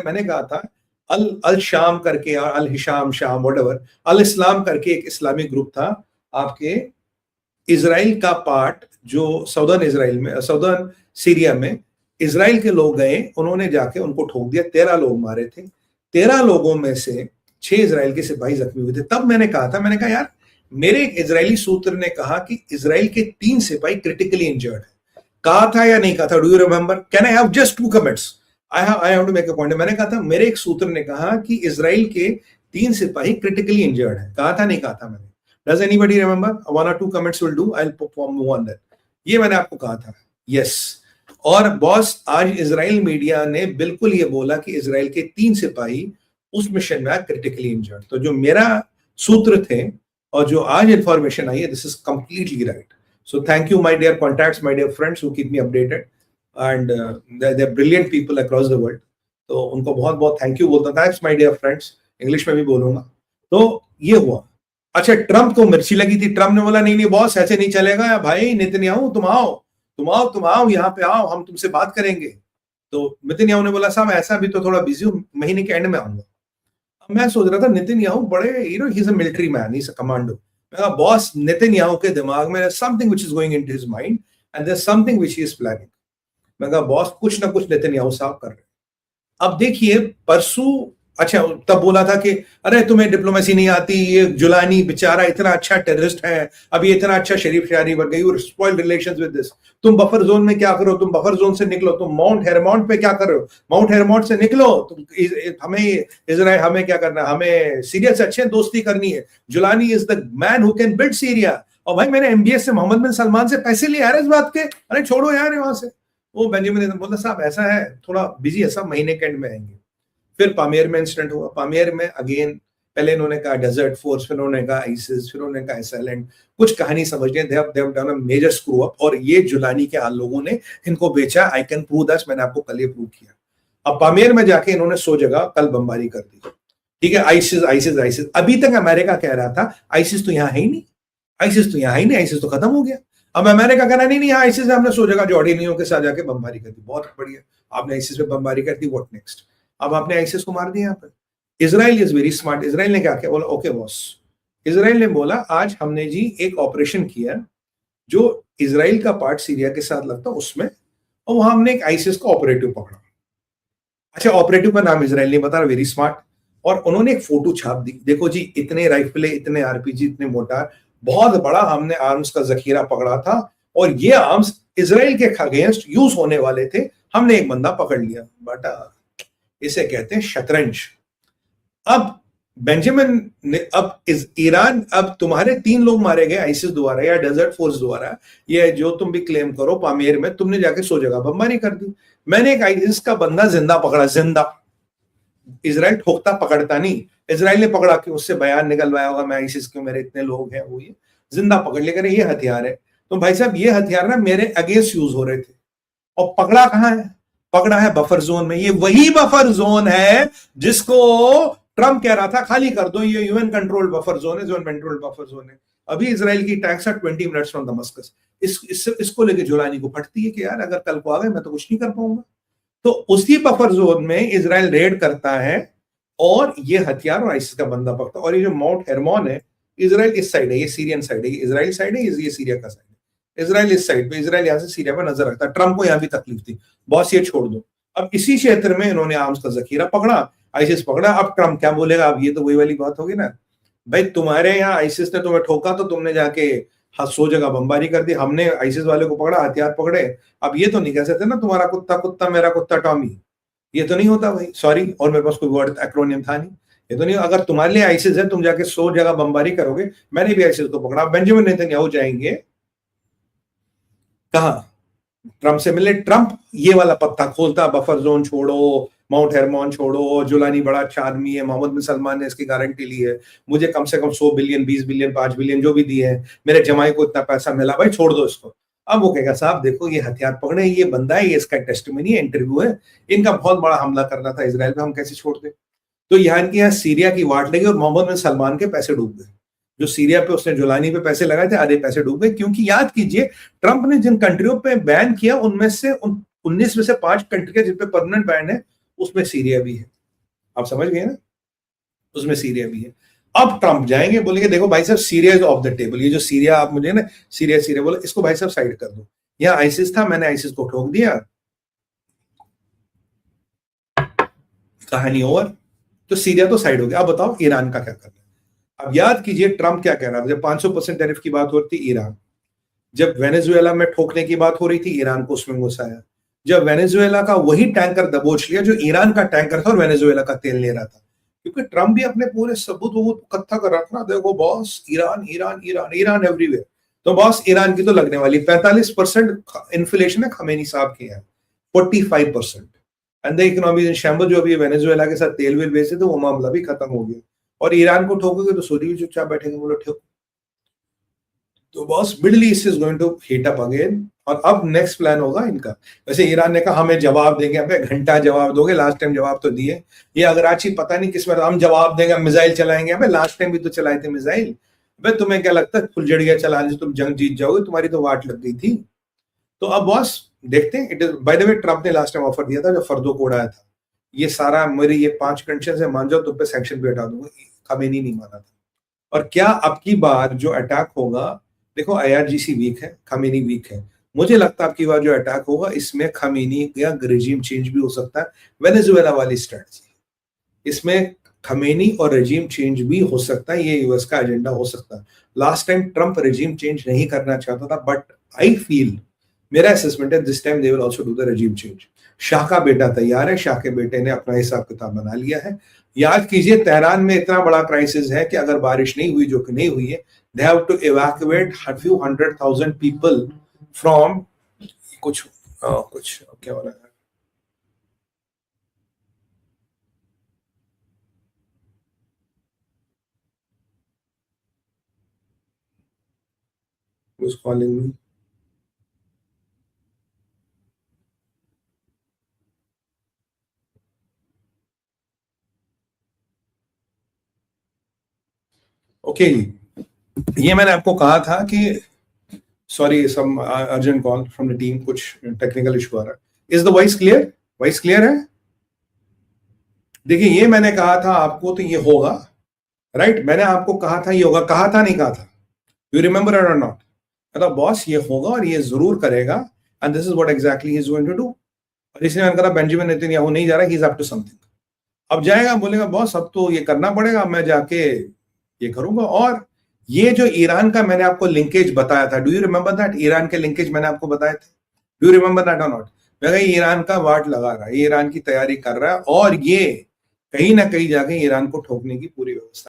मैंने कहा था अल अल शाम करके और अल हिशाम शाम व्हाटएवर अल इस्लाम करके एक इस्लामिक ग्रुप था आपके इजराइल का पार्ट, जो साउदर्न इजराइल में, साउदर्न सीरिया में इजराइल के लोग गए, उन्होंने जाके उनको ठोक दिया, 13 लोग मारे थे। 13 लोगों में से 6 इजराइल के सिपाही जख्मी हुए थे। तब मैंने कहा यार, मेरे एक इजरायली सूत्र ने कहा कि इजराइल के 3 सिपाही क्रिटिकली इंजर्ड है। कहा था या नहीं कहा था? Do you remember? Can I have just 2 comments? I have to make a point. मैंने कहा था, मेरे एक सूत्र ने कहा कि इजराइल के 3 सिपाही क्रिटिकली इंजर्ड है। कहा था नहीं कहा था मैंने? Does anybody remember? 1 or 2 comments will do. I'll perform move on that. ये मैंने आपको कहा था। Yes. और बॉस, आज इजराइल मीडिया ने बिल्कुल ये बोला कि इजराइल के 3 सिपाही उस मिशन में क्रिटिकली इंजर्ड। तो जो मेरा सूत्र थे और जो आज इंफॉर्मेशन आई है, this is completely right. So thank you my dear contacts, my dear friends who keep me updated, and they are brilliant people across the world. तो उनको बहुत बहुत थैंक यू बोलता। Thanks my dear friends, English में भी बोलूंगा। तो ये हुआ। अच्छा, ट्रंप को मिर्ची लगी थी। ट्रंप ने बोला नहीं बॉस, ऐसे नहीं चलेगा भाई, नेतन्याहू तुम आओ यहाँ पे आओ, हम तुमसे बात करेंगे। तो नेतन्याहू ने बोला साहब ऐसा भी तो थोड़ा बिजी हूं, महीने के एंड में आऊंगा। मैं सोच रहा था नेतन्याहू बड़े ही is a military man, he is a commando. मैं कहा बॉस, नेतन्याहू के दिमाग में something which is going into his mind and there something which he is planning. मैं कहा बॉस, कुछ ना कुछ नेतन्याहू साहब कर रहे। अब देखिए परसों, अच्छा तब बोला था कि अरे तुम्हें डिप्लोमेसी नहीं आती, ये जुलानी बेचारा इतना अच्छा टेररिस्ट है, अब ये इतना अच्छा शरीफ शायरी बन गई, स्पॉइल्ड रिलेशंस विद दिस। तुम बफर जोन में क्या करो? तुम बफर जोन से निकलो, तुम माउंट हेरमोंट पे क्या कर रहे हो? माउंट हेरमोंट से निकलो। तुम हमें इजराइल, हमें क्या करना, हमें सीरिया से अच्छे दोस्ती करनी है। Jolani is the man who can build Syria. और भाई मैंने एमबीएस से मोहम्मद बिन सलमान से पैसे लिए यार इस बात के, अरे छोड़ो यार वहां से। वो बेंजामिन बोला साहब ऐसा है, थोड़ा बिजी है, सब महीने के एंड में आएंगे। फिर पामेर में इंसिडेंट हुआ। पामेर में अगेन पहले इन्होंने कहा डेजर्ट फोर्स, फिर उन्होंने कहा आईसिस, फिर उन्होंने कहा एसएलएन। कुछ कहानी समझने, they have done a major screw up. और ये जुलानी के आल लोगों ने इनको बेचा। आई कैन प्रूव दैट, मैंने आपको कल ये प्रूव किया। अब पामेर में जाके इन्होंने 100 जगह कल बमबारी कर दी। ठीक है, आईसिस आईसिस आईसिस। अभी तक अमेरिका कह रहा था आईसिस तो यहाँ है ही नहीं, आईसिस तो यहाँ है ही नहीं, आईसिस तो खत्म हो गया। अब अमेरिका कहना नहीं आईसिस है, हमने 100 जगह जॉर्डिनियों के साथ जाके बमबारी कर दी। बहुत बढ़िया, आपने आईसिस पे बमबारी कर दी, व्हाट नेक्स्ट? अब आपने आईसिस को मार दिया यहाँ पर। Israel is very smart. Israel ने क्या किया? बोला ओके बॉस। इजराइल ने बोला आज हमने जी एक ऑपरेशन किया जो इजराइल का पार्ट सीरिया के साथ लगता उसमें, और वहां हमने एक आईसिस का ऑपरेटिव पकड़ा। अच्छा, ऑपरेटिव का नाम इजराइल नहीं बता रहा, वेरी स्मार्ट। और उन्होंने एक फोटो छाप दी, देखो जी इतने राइफले, इतने आरपीजी, इतने मोटार, बहुत बड़ा हमने आर्म्स का जखीरा पकड़ा था, और ये आर्म्स इजराइल के अगेंस्ट यूज होने वाले थे, हमने एक बंदा पकड़ लिया। बेटा इसे कहते हैं शतरंज। अब बेंजामिन ने, अब ईरान, अब तुम्हारे 3 लोग मारे गए आईसिस द्वारा या डेजर्ट फोर्स द्वारा, ये जो तुम भी क्लेम करो, पामेर में तुमने जाके 100 जगह बमबारी कर दी। मैंने एक आईसिस का बंदा जिंदा पकड़ा, जिंदा। इजराइल ठोकता पकड़ता नहीं, इजराइल ने पकड़ा कि उससे बयान निकलवाया होगा मैं आईसिस क्यों, मेरे इतने लोग हैं, वो ये जिंदा पकड़ लेकर ये हथियार है। तो भाई साहब ये हथियार ना मेरे अगेंस्ट यूज हो रहे थे, और पकड़ा कहां है? पकड़ा है बफर जोन में। ये वही बफर जोन है जिसको ट्रंप कह रहा था खाली कर दो, ये यूएन कंट्रोल्ड बफर जोन है, यूएन कंट्रोल्ड बफर जोन है। अभी इजराइल की टैक्स 20 मिनट्स फ्रॉम दमस्कस। इसको लेके जुलानी को फटती है कि यार अगर कल को आ गए मैं तो कुछ नहीं कर पाऊंगा। तो उसी बफर जोन में इजराइल रेड करता है और ये हथियार और आईसिस का बंदा पकड़ता है। और ये जो माउंट हेरमोन है, इजराइल इस साइड है, ये सीरियन साइड है, इजराइल साइड है, ये सीरिया का साइड है। इजराइल इस साइड पे, इजराइल यहां से सीरिया पर नजर रखता है। ट्रंप को यहां भी तकलीफ थी, बॉस ये छोड़ दो। अब इसी क्षेत्र में इन्होंने आर्म्स का जखीरा पकड़ा, आईसिस पकड़ा। अब ट्रंप क्या बोलेगा? अब ये तो वही वाली बात होगी ना, भाई तुम्हारे यहाँ आईसिस ने तुम्हें ठोका तो तुमने जाके 100 जगह बमबारी कर दी, हमने आईसिस वाले को पकड़ा, हथियार पकड़े। अब ये तो नहीं कह सकते ना तुम्हारा कुत्ता कुत्ता मेरा कुत्ता टॉमी, ये तो नहीं होता भाई, सॉरी। और मेरे पास कोई वर्ड एक्रोनियम था नहीं, ये तो नहीं। अगर तुम्हारे लिए आईसिस है, तुम जाके 100 जगह बमबारी करोगे, मैंने भी आईसिस को पकड़ा। बेंजामिन नेतन्याहू जाएंगे कहां? ट्रंप से मिले। ट्रंप ये वाला पत्ता खोलता, बफर जोन छोड़ो, माउंट हेरमोन छोड़ो, जुलानी बड़ा अच्छा आदमी है, मोहम्मद बिन सलमान ने इसकी गारंटी ली है, मुझे कम से कम 100 बिलियन, 20 बिलियन, 5 बिलियन जो भी दिए हैं, मेरे जमाई को इतना पैसा मिला, भाई छोड़ दो इसको। अब वो कहेगा साहब देखो ये हथियार पकड़े, ये बंदा है, ये इसका टेस्टिमनी है, इंटरव्यू है, इनका बहुत बड़ा हमला करना था इजराइल पे, हम कैसे छोड़ दें? तो यहाँ सीरिया की वाट लगी और मोहम्मद बिन सलमान के पैसे डूब गए। जो सीरिया पे उसने जुलानी पे पैसे लगाए थे, आधे पैसे डूब गए। क्योंकि याद कीजिए ट्रंप ने जिन कंट्रियों पे बैन किया उनमें से 19 में से 5 कंट्री के जिन पे परमानेंट बैन है, उसमें सीरिया भी है। आप समझ गए ना, उसमें सीरिया भी है। अब ट्रंप जाएंगे, बोलेंगे देखो भाई साहब Syria is of the table, ये जो सीरिया आप मुझे ना सीरिया सीरिया बोले, इसको भाई साहब साइड कर दो। यहाँ आईसिस था, मैंने आईसिस को ठोक दिया, कहानी ओवर। तो सीरिया तो साइड हो गया। अब बताओ ईरान का क्या करना है। अब याद कीजिए ट्रंप क्या कह रहा था जब 500% टैरिफ की बात हो रही थी ईरान, जब वेनेजुएला में ठोकने की बात हो रही थी ईरान को उसमें घुसाया, जब वेनेजुएला का वही टैंकर दबोच लिया जो ईरान का टैंकर था और वेनेजुएला का तेल ले रहा था, क्योंकि ट्रंप भी अपने पूरे सबूत वबूत इकट्ठा कर रहा था, देखो boss Iran Iran Iran Iran everywhere. तो बॉस ईरान की तो लगने वाली 45% इन्फ्लेशन है खमेनी साहब के यहाँ, 45%। And the economy in shamble, जो अभी वेनेजुएला के साथ तेल वेल बेचे थे वो मामला भी खत्म हो गया। और ईरान को ठोकोगे तो सऊदी भी चुपचाप बैठेंगे, बोलो ठोक। तो boss Middle East is going to heat up again. और अब नेक्स्ट प्लान होगा इनका। वैसे ईरान ने कहा हमें जवाब देंगे, हमें घंटा जवाब दोगे, लास्ट टाइम जवाब तो दिए। ये अगराची पता नहीं किस बार हम जवाब देंगे, मिसाइल चलाएंगे, हमें लास्ट टाइम भी तो चलाए थे मिसाइल। भाई तुम्हें क्या लगता है फुलझड़िया चलाने से तुम जंग जीत जाओगे, तुम्हारी तो वाट लग गई थी। तो अब बॉस देखते हैं। It is by the way Trump ने लास्ट टाइम ऑफर दिया था जब फर्दो को उड़ाया था, ये सारा मेरी ये 5 कंडीशन से मान जाओ तुम पे सैंक्शन भी हटा दूंगा। खमेनी नहीं माना था। और क्या अब की बार जो अटैक होगा, देखो आईआरजीसी वीक है, खमेनी वीक है, मुझे लगता है अब की बार जो अटैक होगा इसमें खमेनी या रेजिम चेंज भी हो सकता है, वेनेजुएला वाली स्ट्रेटजी, इसमें खमेनी और रेजिम चेंज भी हो सकता है, ये यूएस का एजेंडा हो सकता है। Last time Trump regime change नहीं करना चाहता था, बट आई फील, मेरा असेसमेंट है this time they will also do the regime change. Shah का बेटा तैयार है, शाह के बेटे ने अपना हिसाब किताब बना लिया है। याद कीजिए तेहरान में इतना बड़ा क्राइसिस है कि अगर बारिश नहीं हुई, जो कि नहीं हुई है, they have to evacuate a few 100,000 people from कुछ क्या हो रहा है, who's calling me? ओके ये मैंने आपको कहा था कि sorry some urgent call from the team, कुछ टेक्निकल इशू आ रहा है। Is the voice clear? Voice clear है? देखिए ये मैंने कहा था आपको तो ये होगा, राइट? मैंने आपको कहा था ये होगा, कहा था नहीं कहा था? यू रिमेंबर इट और नॉट? मतलब बॉस ये होगा और ये जरूर करेगा, and this is what exactly he is going to do. और इसलिए मैंने कहा बेंजामिन नेतन्याहू नहीं जा रहा, he is up to something. अब जाएगा, बोलेगा बॉस अब तो ये करना पड़ेगा, मैं जाके ये करूंगा। और ये जो ईरान का मैंने आपको लिंकेज बताया था, do you remember that? Iran के लिंकेज मैंने आपको बताए थे, डू यू रिमेंबर दैट और नॉट? मैं कहा ईरान का वाट लगा रहा है, ईरान की तैयारी कर रहा है, और ये कहीं ना कहीं जाके ईरान को ठोकने की पूरी व्यवस्था